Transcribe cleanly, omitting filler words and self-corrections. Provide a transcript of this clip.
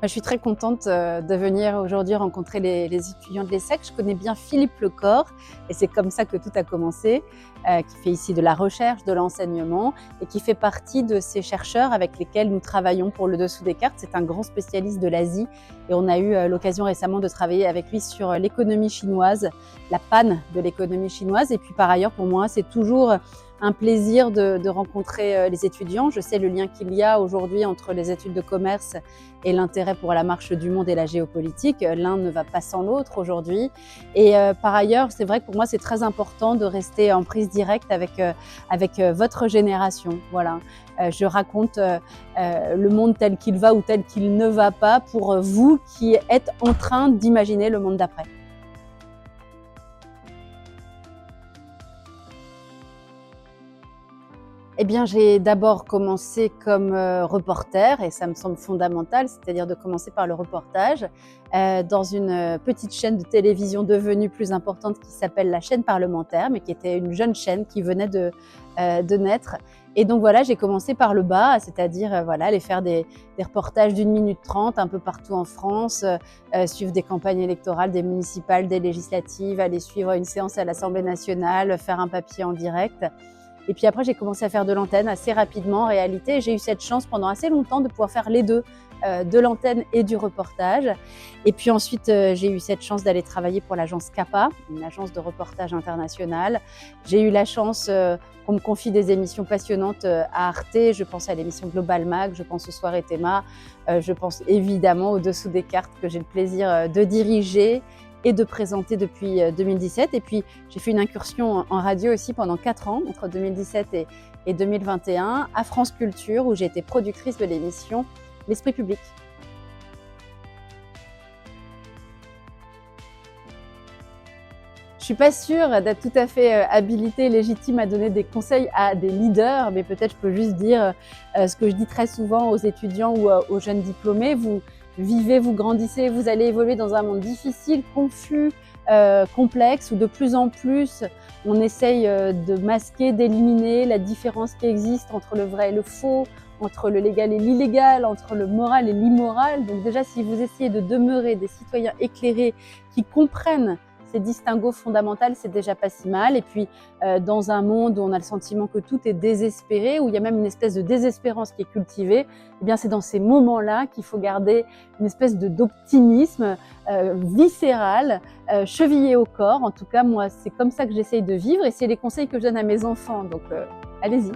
Je suis très contente de venir aujourd'hui rencontrer les étudiants de l'ESSEC. Je connais bien Philippe Lecor et c'est comme ça que tout a commencé, qui fait ici de la recherche, de l'enseignement et qui fait partie de ces chercheurs avec lesquels nous travaillons pour le dessous des cartes. C'est un grand spécialiste de l'Asie et on a eu l'occasion récemment de travailler avec lui sur l'économie chinoise, la panne de l'économie chinoise. Et puis par ailleurs, pour moi, c'est toujours un plaisir de rencontrer les étudiants. Je sais le lien qu'il y a aujourd'hui entre les études de commerce et l'intérêt pour la marche du monde et la géopolitique. L'un ne va pas sans l'autre aujourd'hui. Et par ailleurs, c'est vrai que pour moi, c'est très important de rester en prise directe avec votre génération. Voilà. Je raconte le monde tel qu'il va ou tel qu'il ne va pas pour vous qui êtes en train d'imaginer le monde d'après. Eh bien, j'ai d'abord commencé comme reporter et ça me semble fondamental, c'est-à-dire de commencer par le reportage dans une petite chaîne de télévision devenue plus importante qui s'appelle la chaîne parlementaire, mais qui était une jeune chaîne qui venait de naître. Et donc voilà, j'ai commencé par le bas, c'est-à-dire voilà, aller faire des reportages d'1 minute 30 un peu partout en France, suivre des campagnes électorales, des municipales, des législatives, aller suivre une séance à l'Assemblée nationale, faire un papier en direct. Et puis après, j'ai commencé à faire de l'antenne assez rapidement. En réalité, j'ai eu cette chance pendant assez longtemps de pouvoir faire les deux, de l'antenne et du reportage. Et puis ensuite, j'ai eu cette chance d'aller travailler pour l'agence CAPA, une agence de reportage internationale. J'ai eu la chance qu'on me confie des émissions passionnantes à Arte. Je pense à l'émission Global Mag, je pense au Soirée Théma, je pense évidemment au Dessous des cartes que j'ai le plaisir de diriger et de présenter depuis 2017. Et puis, j'ai fait une incursion en radio aussi pendant 4 ans, entre 2017 et 2021, à France Culture, où j'ai été productrice de l'émission L'Esprit public. Je suis pas sûre d'être tout à fait habilitée et légitime à donner des conseils à des leaders, mais peut-être je peux juste dire ce que je dis très souvent aux étudiants ou aux jeunes diplômés. Vous vivez, vous grandissez, vous allez évoluer dans un monde difficile, confus, complexe, où de plus en plus on essaye de masquer, d'éliminer la différence qui existe entre le vrai et le faux, entre le légal et l'illégal, entre le moral et l'immoral. Donc déjà, si vous essayez de demeurer des citoyens éclairés qui comprennent ces distinguos fondamentaux, c'est déjà pas si mal. Et puis, dans un monde où on a le sentiment que tout est désespéré, où il y a même une espèce de désespérance qui est cultivée, eh bien, c'est dans ces moments-là qu'il faut garder une espèce d'optimisme viscéral, chevillé au corps. En tout cas, moi, c'est comme ça que j'essaye de vivre et c'est les conseils que je donne à mes enfants. Donc, allez-y.